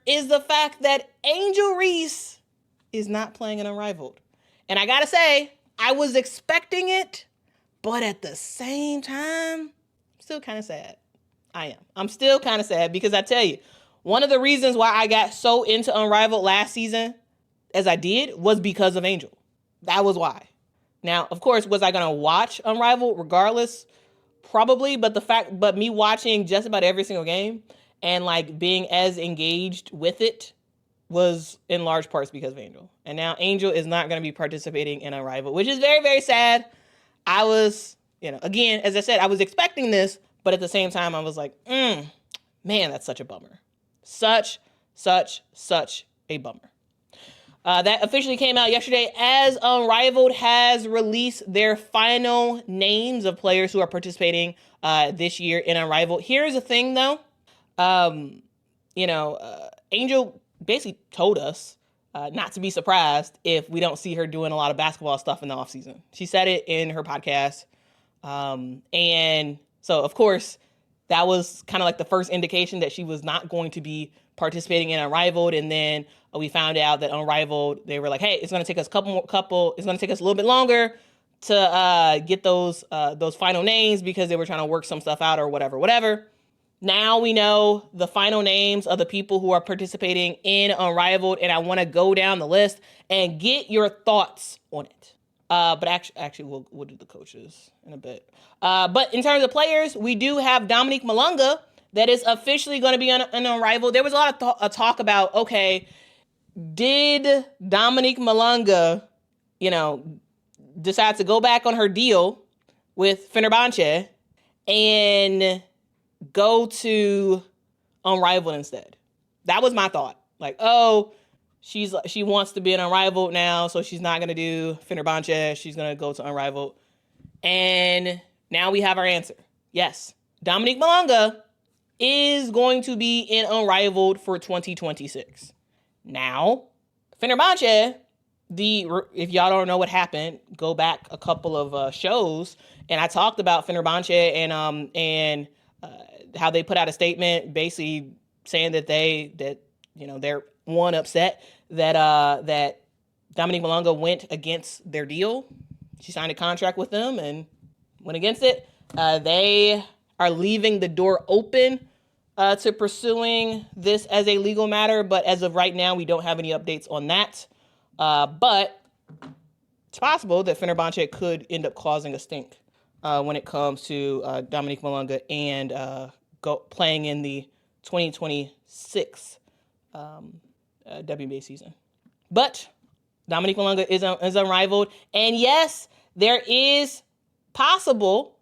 is the fact that Angel Reese is not playing in Unrivaled. And I gotta say, I was expecting it, but at the same time, I'm still kind of sad. I am. I'm still kind of sad because I tell you, one of the reasons why I got so into Unrivaled last season as I did was because of Angel. That was why. Now, of course, was I going to watch Unrivaled regardless? Probably, but me watching just about every single game and like being as engaged with it was in large parts because of Angel. And now Angel is not going to be participating in Unrivaled, which is very, very sad. I was, again, as I said, I was expecting this, but at the same time, I was like, man, that's such a bummer. Such a bummer. That officially came out yesterday as Unrivaled has released their final names of players who are participating this year in Unrivaled. Here's the thing, though. Angel basically told us not to be surprised if we don't see her doing a lot of basketball stuff in the offseason. She said it in her podcast. And so, of course, that was kind of like the first indication that she was not going to be participating in Unrivaled. And then we found out that Unrivaled, they were like, hey, it's going to take us it's going to take us a little bit longer to get those final names because they were trying to work some stuff out or whatever. Now we know the final names of the people who are participating in Unrivaled, and I want to go down the list and get your thoughts on it. But actually, we'll do the coaches in a bit. But in terms of players, we do have Dominique Malonga that is officially going to be on Unrivaled. There was a lot of talk about, okay, did Dominique Malonga, decide to go back on her deal with Fenerbahce and go to Unrivaled instead? That was my thought. Like, oh, she wants to be an Unrivaled now, so she's not going to do Fenerbahce. She's going to go to Unrivaled. And now we have our answer. Yes, Dominique Malonga is going to be in Unrivaled for 2026. Now, Fenerbahce, if y'all don't know what happened, go back a couple of shows, and I talked about Fenerbahce and how they put out a statement basically saying that they're upset that Dominique Malonga went against their deal. She signed a contract with them and went against it. They are leaving the door open to pursuing this as a legal matter, but as of right now, we don't have any updates on that. But it's possible that Fenerbahce could end up causing a stink when it comes to Dominique Malonga and playing in the 2026 WNBA season. But Dominique Malonga is Unrivaled, and yes, it's possible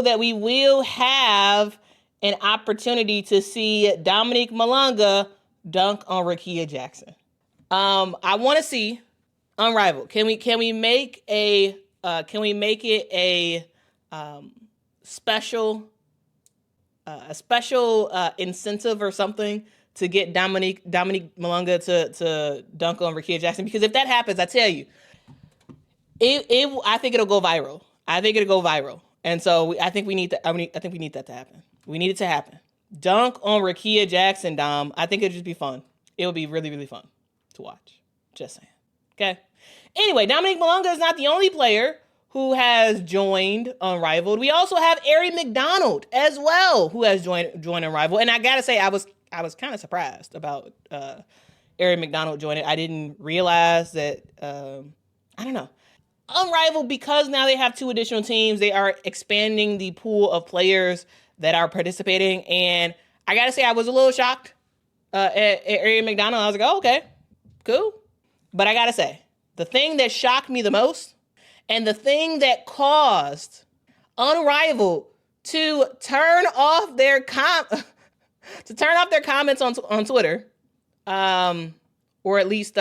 that we will have an opportunity to see Dominique Malonga dunk on Rickea Jackson. I want to see Unrivaled. Can we make it a special incentive or something to get Dominique Malonga to dunk on Rickea Jackson? Because if that happens, I tell you, I think it'll go viral. And so I think we need that. I think we need that to happen. We need it to happen. Dunk on Rickea Jackson, Dom. I think it'd just be fun. It would be really, really fun to watch. Just saying. Okay. Anyway, Dominique Malonga is not the only player who has joined Unrivaled. We also have Ari McDonald as well, who has joined Unrivaled. And I gotta say, I was kind of surprised about Ari McDonald joining. I didn't realize that. I don't know. Unrivaled, because now they have 2 additional teams, they are expanding the pool of players that are participating. And I gotta say, I was a little shocked at Ari McDonald. I was like, oh, okay, cool. But I gotta say, the thing that shocked me the most, and the thing that caused Unrivaled to turn off their comments on Twitter, or at least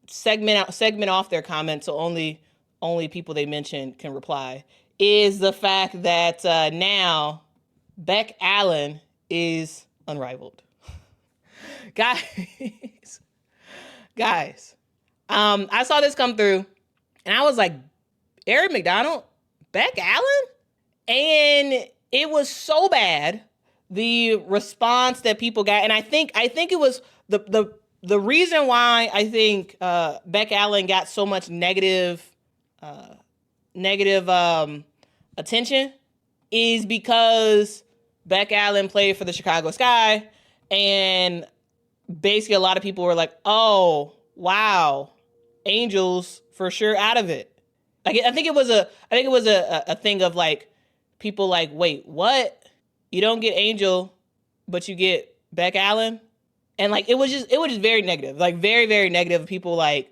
segment off their comments so only people they mentioned can reply, is the fact that now Beck Allen is Unrivaled. Guys, I saw this come through and I was like, Ari McDonald, Beck Allen? And it was so bad the response that people got, and I think it was the reason why I think Beck Allen got so much negative attention is because Beck Allen played for the Chicago Sky, and basically a lot of people were like, "Oh, wow, Angels for sure out of it." Like I think it was a thing of like people like, "Wait, what? You don't get Angel, but you get Beck Allen?" And like it was just very negative, like very, very negative. People like,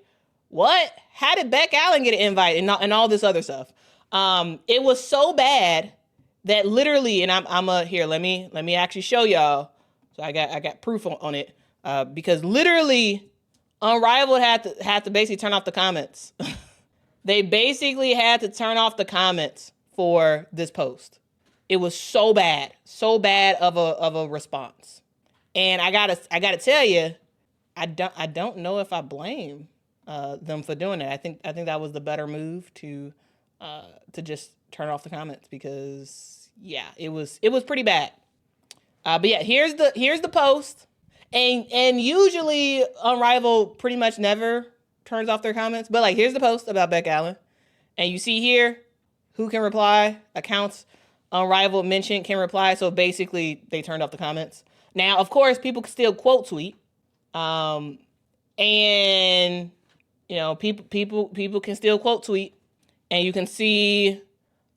"What? How did Beck Allen get an invite?" and all this other stuff. It was so bad that literally, and I'm here. Let me actually show y'all. So I got proof on it because literally, Unrivaled had to basically turn off the comments. They basically had to turn off the comments for this post. It was so bad of a response. And I gotta tell you, I don't know if I blame them for doing it. I think that was the better move to just turn off the comments because yeah, it was pretty bad. But yeah, here's the post, and usually Unrivaled pretty much never turns off their comments. But like, here's the post about Beck Allen, and you see here who can reply. Accounts Unrivaled mentioned can reply. So basically, they turned off the comments. Now, of course, people can still quote tweet, and you know, people can still quote tweet, and you can see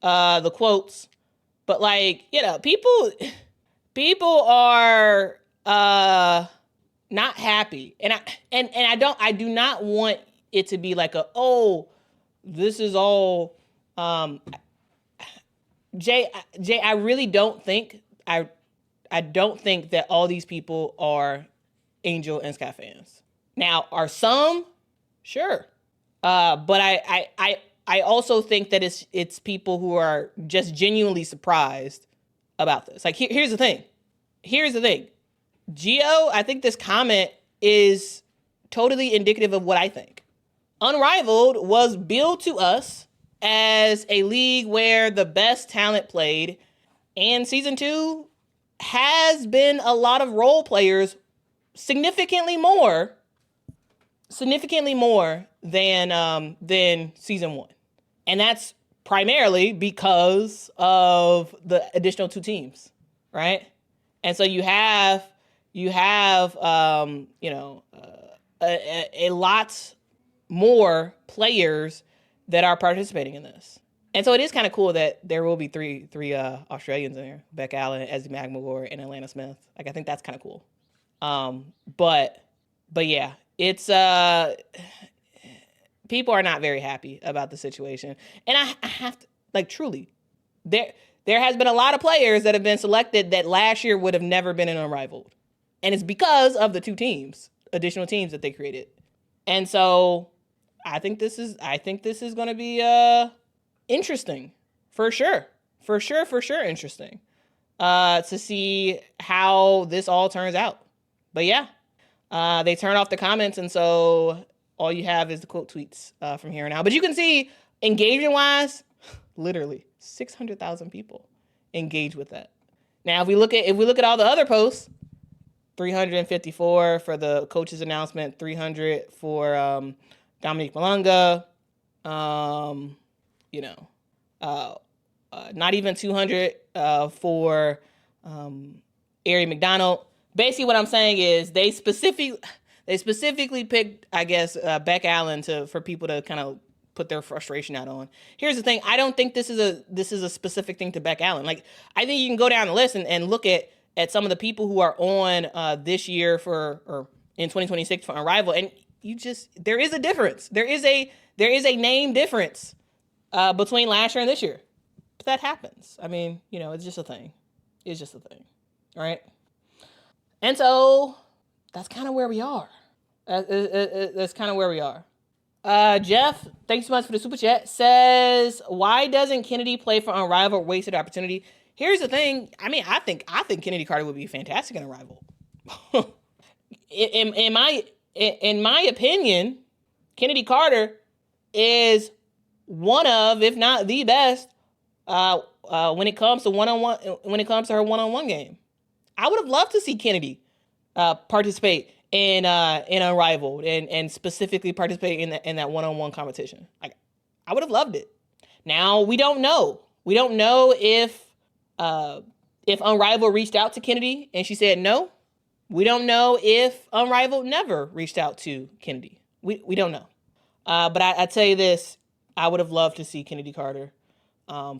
the quotes. But like, you know, people are not happy, and I do not want it to be like this is all Jay, I really don't think I don't think that all these people are Angel and Sky fans. Now, are some? Sure. But I also think that it's people who are just genuinely surprised about this. Like, here's the thing. Gio, I think this comment is totally indicative of what I think. Unrivaled was billed to us as a league where the best talent played, and season 2 has been a lot of role players, significantly more than season 1. And that's primarily because of the additional 2 teams, right? And so you have a lot more players that are participating in this. And so it is kind of cool that there will be three Australians in there: Beck Allen, Ezzy McMillor, and Atlanta Smith. Like, I think that's kind of cool. But yeah, it's people are not very happy about the situation. And I have to, like, truly, there has been a lot of players that have been selected that last year would have never been in Unrivaled. And it's because of the 2 teams, additional teams that they created. And so I think this is going to be interesting, for sure interesting to see how this all turns out. But yeah, they turn off the comments, and so all you have is the quote tweets from here on out. But you can see, engagement wise, literally 600,000 people engage with that. Now, if we look at all the other posts, 354 for the coach's announcement, 300 for Dominique Malonga, not even 200 for Ari McDonald. Basically, what I'm saying is they specifically picked, I guess, Beck Allen for people to kind of put their frustration out on. Here's the thing: I don't think this is a specific thing to Beck Allen. Like, I think you can go down the list and look at some of the people who are on this year or in 2026 for Unrivaled, and there is a difference. There is a name difference between last year and this year. But that happens. I mean, it's just a thing. All right. And so that's kind of where we are. That's kind of where we are. Jeff, thanks so much for the super chat, says, why doesn't Kennedy play for Unrivaled? Wasted opportunity. Here's the thing. I mean, I think Kennedy Carter would be fantastic in Unrivaled. in my opinion, Kennedy Carter is one of, if not the best, when it comes to her one-on-one game. I would have loved to see Kennedy participate in Unrivaled and specifically participate in that one-on-one competition. Like, I would have loved it. Now we don't know. We don't know if Unrivaled reached out to Kennedy and she said no. We don't know if Unrivaled never reached out to Kennedy. We don't know. But I tell you this, I would have loved to see Kennedy Carter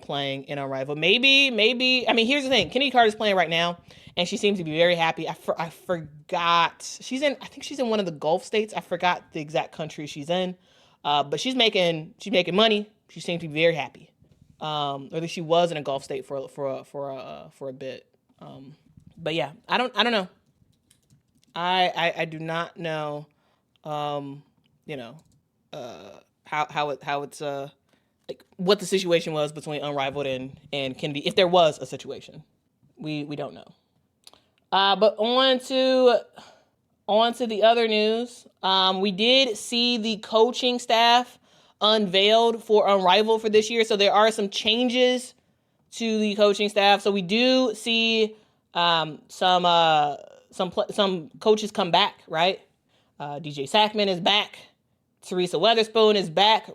playing in Unrivaled. Maybe. I mean, here's the thing. Kennedy Carter's playing right now, and she seems to be very happy. I forgot. I think she's in one of the Gulf states. I forgot the exact country she's in. But she's making money. She seems to be very happy. Or at least she was in a Gulf state for a bit. But yeah, I don't know. I do not know. How it's like what the situation was between Unrivaled and Kennedy, if there was a situation. We don't know. But on to the other news. We did see the coaching staff unveiled for Unrivaled for this year. So there are some changes to the coaching staff. So we do see some coaches come back, right? DJ Sackman is back. Teresa Weatherspoon is back.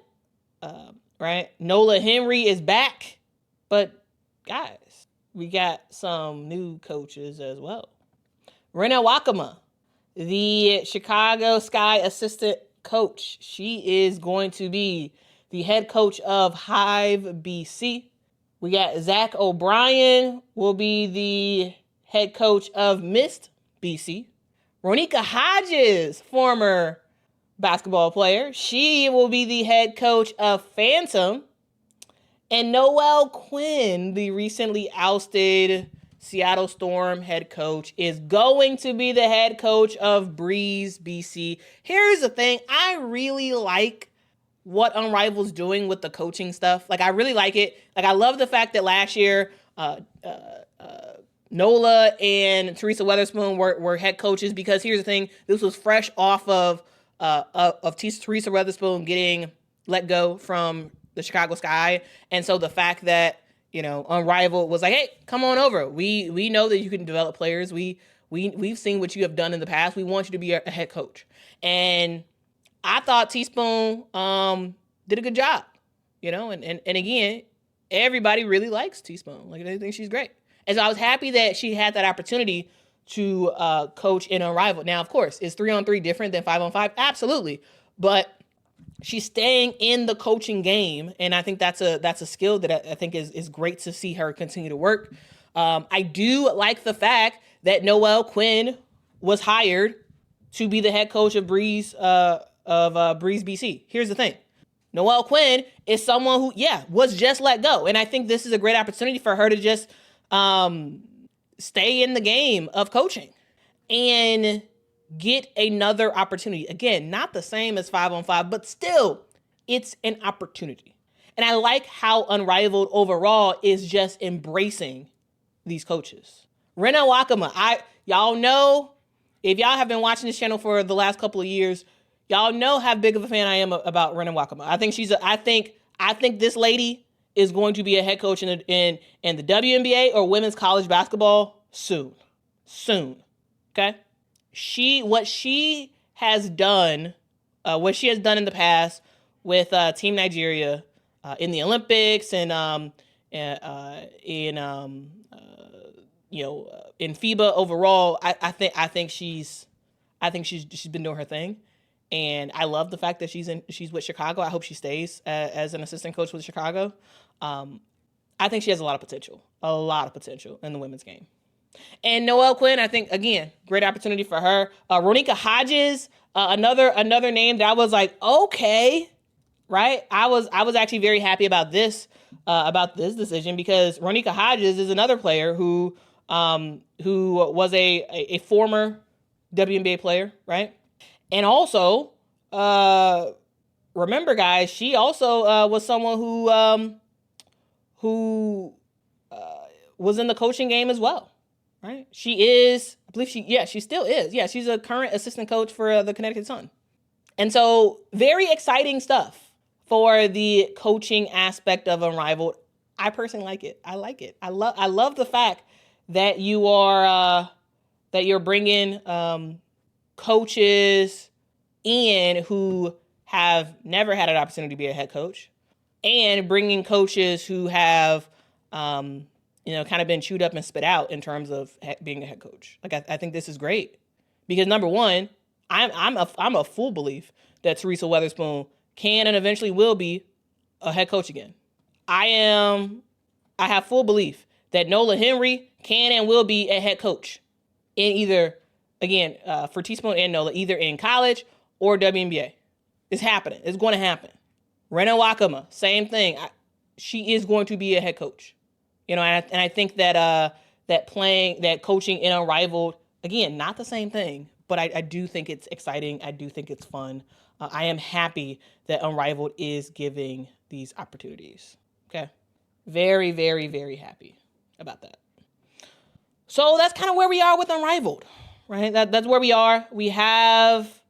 Right? Nola Henry is back. But guys, we got some new coaches as well. Rena Wakama, the Chicago Sky assistant coach. She is going to be the head coach of Hive BC. We got Zach O'Brien will be the head coach of Mist BC. Ronika Hodges, former basketball player, she will be the head coach of Phantom. And Noelle Quinn, the recently ousted Seattle Storm head coach, is going to be the head coach of Breeze BC. Here's the thing. I really like what Unrivaled's doing with the coaching stuff. Like, I really like it. Like, I love the fact that last year, Nola and Teresa Weatherspoon were head coaches, because here's the thing. This was fresh off of Teresa Weatherspoon getting let go from the Chicago Sky. And so the fact that, Unrivaled was like, hey, come on over. We know that you can develop players. We've seen what you have done in the past. We want you to be a head coach. And I thought Teaspoon did a good job, and again, everybody really likes Teaspoon. Like, they think she's great. And so I was happy that she had that opportunity to coach in Unrivaled. Now, of course, is 3-on-3 different than 5-on-5? Absolutely. But she's staying in the coaching game, and I think that's a skill that I think is great to see her continue to work. I do like the fact that Noelle Quinn was hired to be the head coach of Breeze BC. Here's the thing. Noelle Quinn is someone who, was just let go. And I think this is a great opportunity for her to just stay in the game of coaching and get another opportunity. Again, not the same as 5-on-5, but still, it's an opportunity. And I like how Unrivaled overall is just embracing these coaches. Rena Wakama, y'all know, if y'all have been watching this channel for the last couple of years, y'all know how big of a fan I am about Rena Wakama. I think this lady is going to be a head coach in the WNBA or women's college basketball soon. Okay? What she has done in the past with Team Nigeria in the Olympics and in FIBA overall, I think she's been doing her thing. And I love the fact that she's with Chicago. I hope she stays as an assistant coach with Chicago. I think she has a lot of potential in the women's game. And Noelle Quinn, I think, again, great opportunity for her. Ronika Hodges, another name that I was like, okay, right? I was actually very happy about this decision, because Ronika Hodges is another player who was a former WNBA player, right? And also, remember, guys, she also was someone who was in the coaching game as well, right? She still is. Yeah, she's a current assistant coach for the Connecticut Sun. And so, very exciting stuff for the coaching aspect of Unrivaled. I personally like it. I like it. I love the fact that you're bringing coaches in who have never had an opportunity to be a head coach, and bringing coaches who have, kind of been chewed up and spit out in terms of being a head coach. Like, I think this is great because, number one, I'm a full belief that Teresa Weatherspoon can and eventually will be a head coach again. I have full belief that Nola Henry can and will be a head coach in either, again, for Teaspoon and Nola, either in college or WNBA. It's happening. It's going to happen. Rena Wakama, same thing. She is going to be a head coach. And I think that coaching in Unrivaled, again, not the same thing, but I do think it's exciting. I do think it's fun. I am happy that Unrivaled is giving these opportunities. Okay. Very, very, very happy about that. So that's kind of where we are with Unrivaled, right? That's where we are. We have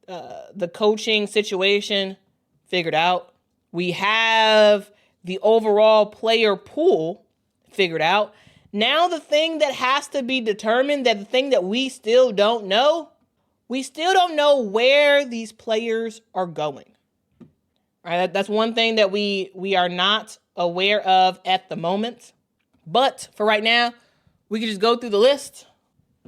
the coaching situation figured out. We have the overall player pool figured out. Now the thing that has to be determined, the thing that we still don't know where these players are going. Right? That's one thing that we are not aware of at the moment. But for right now, we can just go through the list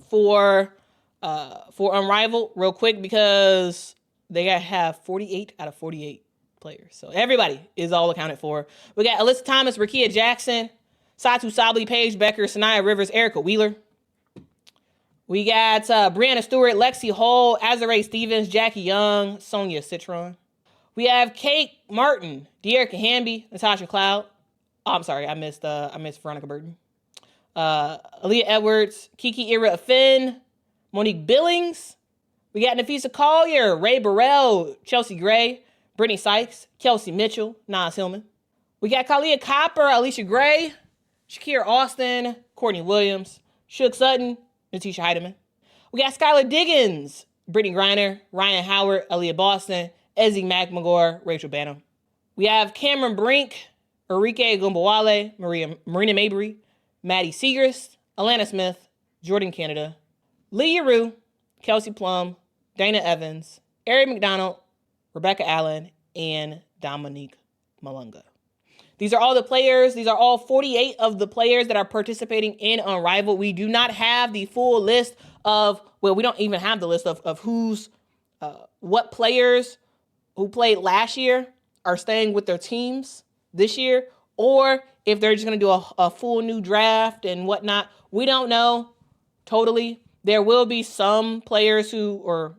for Unrivaled real quick because they have 48 out of 48 players. So everybody is all accounted for. We got Alyssa Thomas, Rakia Jackson, Satu Sabli, Paige Becker, Sanaya Rivers, Erica Wheeler. We got Brianna Stewart, Lexi Hull, Azarae Stevens, Jackie Young, Sonia Citron. We have Kate Martin, De'Erica Hamby, Natasha Cloud. Oh, I'm sorry, I missed Veronica Burton. Aaliyah Edwards, Kiki Ira Finn, Monique Billings. We got Nafisa Collier, Ray Burrell, Chelsea Gray, Brittany Sykes, Kelsey Mitchell, Nas Hillman. We got Kalia Copper, Alicia Gray, Shakira Austin, Courtney Williams, Shook Sutton, Natisha Heidemann. We got Skylar Diggins, Brittany Griner, Ryan Howard, Aaliyah Boston, Ezzy McMagor, Rachel Banham. We have Cameron Brink, Enrique Gumbawale, Marina Mabry, Maddie Segrist, Alana Smith, Jordan Canada, Leah Rue, Kelsey Plum, Dana Evans, Ari McDonald, Rebecca Allen, and Dominique Malonga. These are all the players. These are all 48 of the players that are participating in Unrivaled. We do not have the full list we don't even have the list of what players who played last year are staying with their teams this year, or if they're just going to do a full new draft and whatnot. We don't know totally. There will be some players will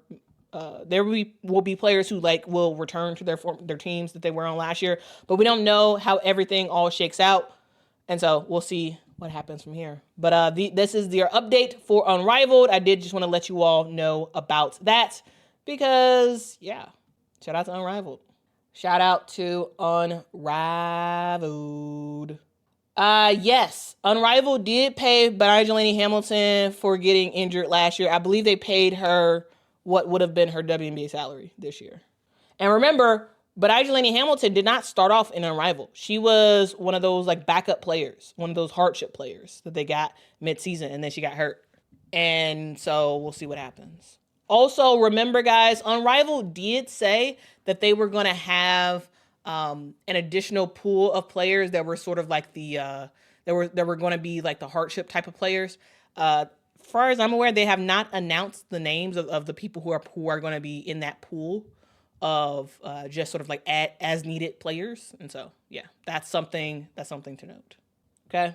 be players who will return to their teams that they were on last year, but we don't know how everything all shakes out, and so we'll see what happens from here. But this is your update for Unrivaled. I did just want to let you all know about that because, yeah, shout out to Unrivaled. Shout out to Unrivaled. Yes, Unrivaled did pay Jelani Hamilton for getting injured last year. I believe they paid her what would have been her WNBA salary this year. And remember, Jelani Hamilton did not start off in Unrivaled. She was one of those backup players, one of those hardship players that they got mid-season, and then she got hurt. And so we'll see what happens. Also, remember, guys, Unrivaled did say that they were going to have an additional pool of players that were sort of that were going to be the hardship type of players. As far as I'm aware, they have not announced the names of the people who are going to be in that pool of just sort of as needed players. And so, yeah, that's something to note. Okay.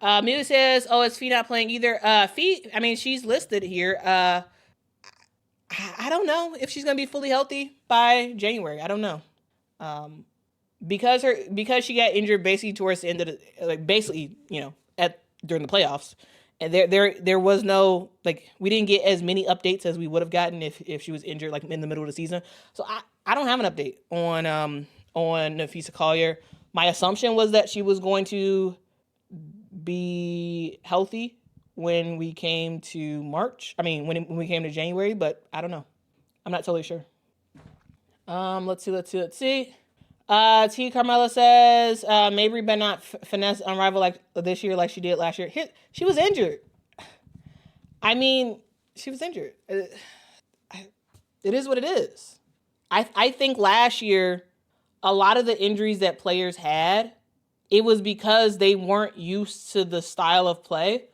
Mila says, "Oh, is Fee not playing either?" Fee, I mean, she's listed here. I don't know if she's gonna be fully healthy by January. I don't know. Because she got injured basically towards the end of during the playoffs, and there was no we didn't get as many updates as we would have gotten if she was injured in the middle of the season. So I don't have an update on Nafisa Collier. My assumption was that she was going to be healthy when we came to March. I mean, when we came to January, but I don't know. I'm not totally sure. Let's see. T. Carmela says, Mabry better not finesse Unrivaled like this year like she did last year. She was injured. I mean, she was injured. It is what it is. I think last year, a lot of the injuries that players had, it was because they weren't used to the style of play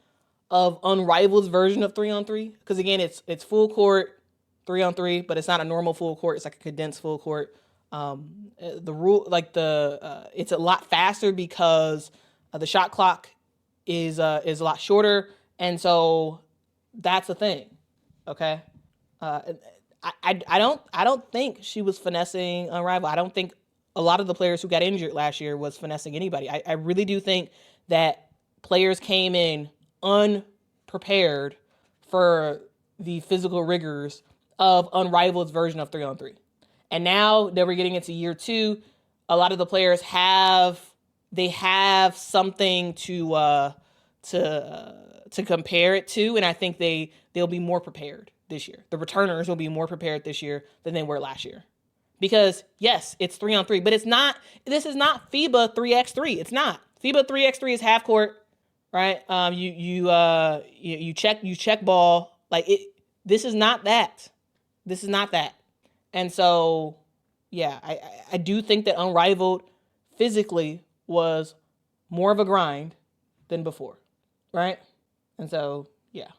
of Unrivaled's version of 3-on-3. Because again, it's full court 3-on-3, but it's not a normal full court. It's like a condensed full court. The rule, like it's a lot faster because the shot clock is a lot shorter, and so that's the thing. Okay, I don't think she was finessing Unrivaled. I don't think a lot of the players who got injured last year was finessing anybody. I really do think that players came in unprepared for the physical rigors of Unrivaled's version of 3-on-3. And now that we're getting into year 2, a lot of the players have something to compare it to, and I think they'll be more prepared this year. The returners will be more prepared this year than they were last year. Because yes, it's 3-on-3, but it's not. This is not FIBA 3x3. It's not. FIBA 3x3 is half court, right? You check ball like it. This is not that. This is not that. And so, yeah, I do think that Unrivaled physically was more of a grind than before, right? And so, yeah.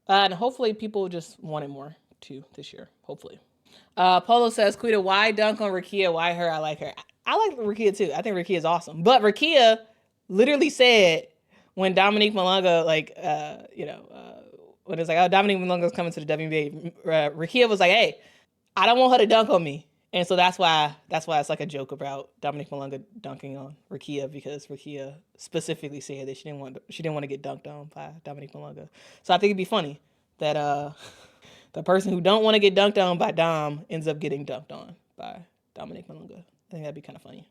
And hopefully people just want it more too this year. Hopefully. Polo says, Quita, why dunk on Rakia? Why her? I like her. I like Rakia too. I think Rakia is awesome. But Rakia literally said when Dominique Malonga, when it's like, oh, Dominique Malonga's coming to the WNBA, Rakia was like, hey, I don't want her to dunk on me. And so that's why it's like a joke about Dominique Malonga dunking on Rakia, because Rakia specifically said that she didn't want to get dunked on by Dominique Malonga. So I think it'd be funny that the person who don't want to get dunked on by Dom ends up getting dunked on by Dominique Malonga. I think that'd be kind of funny.